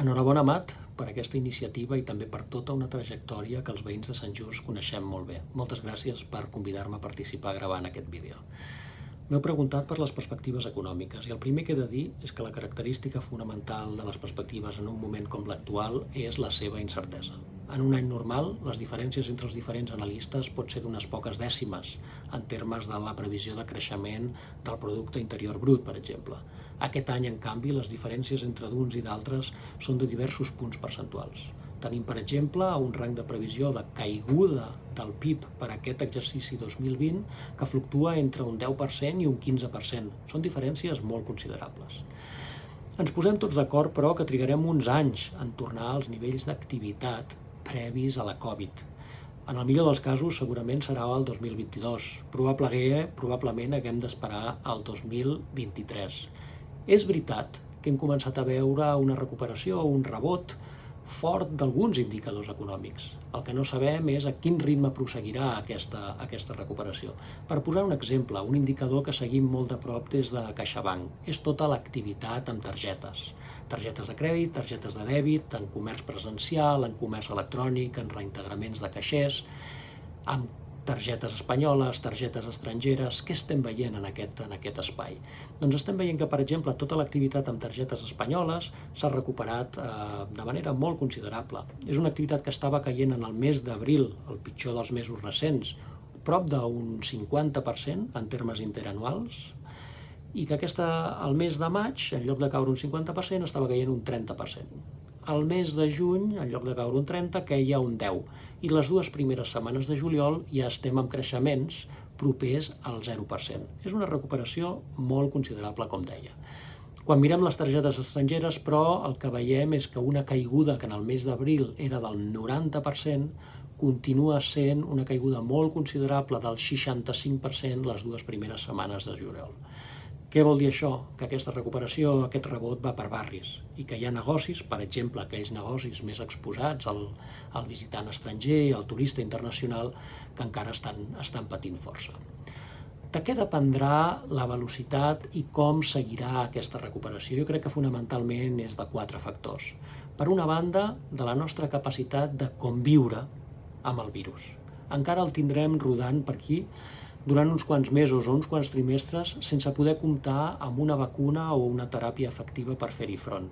Enhorabona, Amat, per aquesta iniciativa i també per tota una trajectòria que els veïns de Sant Just coneixem molt bé. Moltes gràcies per convidar-me a participar gravant aquest vídeo. M'heu preguntat per les perspectives econòmiques i el primer que he de dir és que la característica fonamental de les perspectives en un moment com l'actual és la seva incertesa. En un any normal, les diferències entre els diferents analistes pot ser d'unes poques dècimes en termes de la previsió de creixement del producte interior brut, per exemple. Aquest any, en canvi, les diferències entre d'uns i d'altres són de diversos punts percentuals. Tenim, per exemple, un rang de previsió de caiguda del PIB per aquest exercici 2020 que fluctua entre un 10% i un 15%. Són diferències molt considerables. Ens posem tots d'acord, però, que trigarem uns anys en tornar als nivells d'activitat previs a la Covid. En el millor dels casos, segurament serà el 2022. Probablement haguem d'esperar al 2023. És veritat que hem començat a veure una recuperació o un rebot fort d'alguns indicadors econòmics. El que no sabem és a quin ritme prosseguirà aquesta recuperació. Per posar un exemple, un indicador que seguim molt de prop des de CaixaBank és tota l'activitat amb targetes. Targetes de crèdit, targetes de dèbit, en comerç presencial, en comerç electrònic, en reintegraments de caixers, amb targetes espanyoles, targetes estrangeres. Què estem veient en aquest espai? Doncs estem veient que, per exemple, tota l'activitat amb targetes espanyoles s'ha recuperat de manera molt considerable. És una activitat que estava caient en el mes d'abril, el pitjor dels mesos recents, prop d'un 50% en termes interanuals, i que al mes de maig, en lloc de caure un 50%, estava caient un 30%. Al mes de juny, en lloc de caure un 30%, queia un 10%. I les dues primeres setmanes de juliol ja estem amb creixements propers al 0%. És una recuperació molt considerable, com deia. Quan mirem les targetes estrangeres, però, el que veiem és que una caiguda que en el mes d'abril era del 90%, continua sent una caiguda molt considerable del 65% les dues primeres setmanes de juliol. Què vol dir això? Que aquesta recuperació, aquest rebot va per barris i que hi ha negocis, per exemple, aquells negocis més exposats al visitant estranger i al turista internacional, que encara estan patint força. De què dependrà la velocitat i com seguirà aquesta recuperació? Jo crec que fonamentalment és de 4 factors. Per una banda, de la nostra capacitat de conviure amb el virus. Encara el tindrem rodant per aquí durant uns quants mesos o uns quants trimestres sense poder comptar amb una vacuna o una teràpia efectiva per fer-hi front.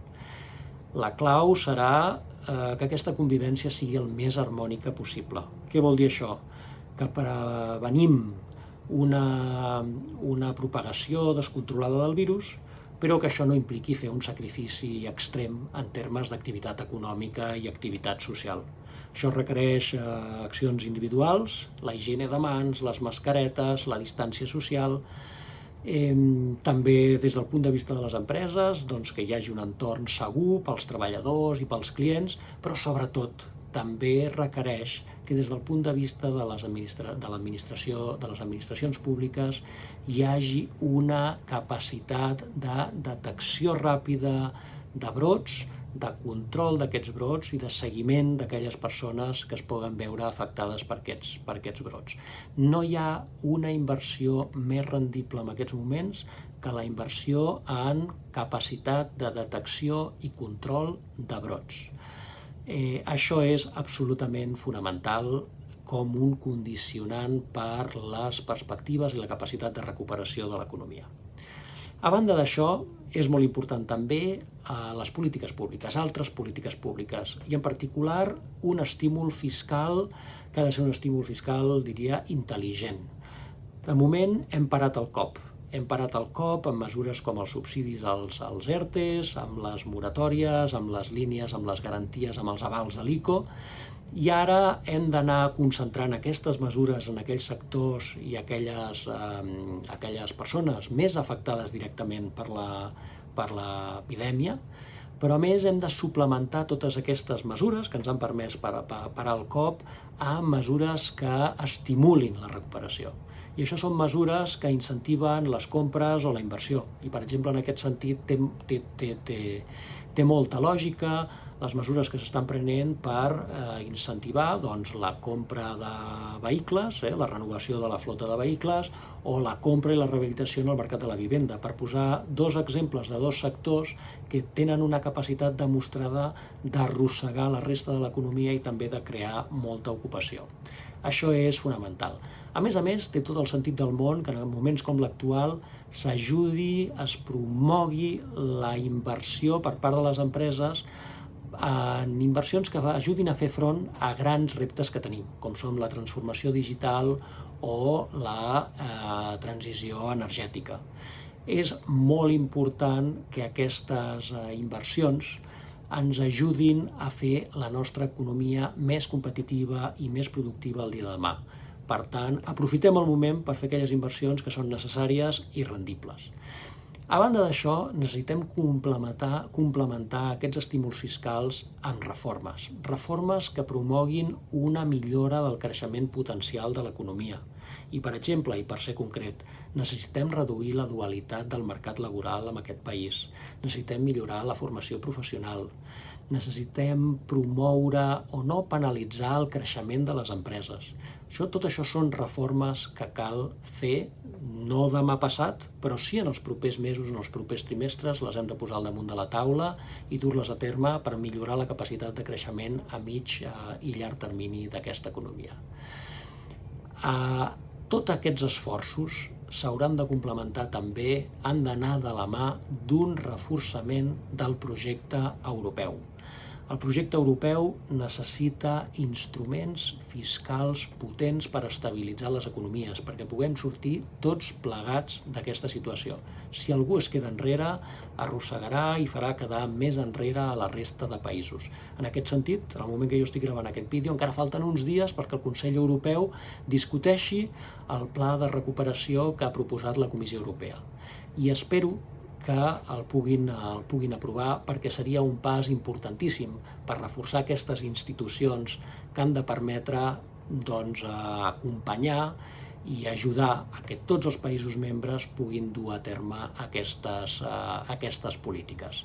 La clau serà que aquesta convivència sigui el més harmònica possible. Què vol dir això? Que prevenim una propagació descontrolada del virus, però que això no impliqui fer un sacrifici extrem en termes d'activitat econòmica i activitat social. Això requereix accions individuals, la higiene de mans, les mascaretes, la distància social, també des del punt de vista de les empreses, doncs que hi hagi un entorn segur pels treballadors i pels clients, però sobretot també requereix que des del punt de vista de les administracions públiques hi hagi una capacitat de detecció ràpida de brots, de control d'aquests brots i de seguiment d'aquelles persones que es poden veure afectades per aquests brots. No hi ha una inversió més rendible en aquests moments que la inversió en capacitat de detecció i control de brots. Això és absolutament fonamental com un condicionant per les perspectives i la capacitat de recuperació de l'economia. A banda d'això, és molt important també les polítiques públiques, altres polítiques públiques, i en particular un estímul fiscal que ha de ser un estímul fiscal, diria, intel·ligent. De moment hem parat el cop. Hem parat el cop amb mesures com els subsidis als ERTEs, amb les moratòries, amb les línies, amb les garanties, amb els avals de l'ICO, i ara hem d'anar concentrant aquestes mesures en aquells sectors i aquelles persones més afectades directament per l'epidèmia, però a més hem de suplementar totes aquestes mesures que ens han permès parar el cop amb mesures que estimulin la recuperació. I això són mesures que incentiven les compres o la inversió. I, per exemple, en aquest sentit té molta lògica les mesures que s'estan prenent per incentivar la compra de vehicles, la renovació de la flota de vehicles o la compra i la rehabilitació en el mercat de la vivenda, per posar dos exemples de dos sectors que tenen una capacitat demostrada d'arrossegar la resta de l'economia i també de crear molta ocupació. Això és fonamental. A més, té tot el sentit del món que en moments com l'actual s'ajudi, es promogui la inversió per part de les empreses en inversions que ajudin a fer front a grans reptes que tenim, com són la transformació digital o la transició energètica. És molt important que aquestes inversions ens ajudin a fer la nostra economia més competitiva i més productiva el dia de demà. Per tant, aprofitem el moment per fer aquelles inversions que són necessàries i rendibles. A banda d'això, necessitem complementar aquests estímuls fiscals amb reformes que promoguin una millora del creixement potencial de l'economia. I, per exemple, i per ser concret, necessitem reduir la dualitat del mercat laboral en aquest país. Necessitem millorar la formació professional. Necessitem promoure o no penalitzar el creixement de les empreses. Tot això són reformes que cal fer, no demà passat, però sí en els propers mesos, en els propers trimestres, les hem de posar al damunt de la taula i dur-les a terme per millorar la capacitat de creixement a mig i llarg termini d'aquesta economia. Tots aquests esforços s'hauran de complementar també, han d'anar de la mà d'un reforçament del projecte europeu. El projecte europeu necessita instruments fiscals potents per estabilitzar les economies, perquè puguem sortir tots plegats d'aquesta situació. Si algú es queda enrere, arrossegarà i farà quedar més enrere a la resta de països. En aquest sentit, en el moment que jo estic gravant aquest vídeo, encara falten uns dies perquè el Consell Europeu discuteixi el pla de recuperació que ha proposat la Comissió Europea. I espero que el puguin aprovar perquè seria un pas importantíssim per reforçar aquestes institucions que han de permetre acompanyar i ajudar a que tots els països membres puguin dur a terme aquestes polítiques.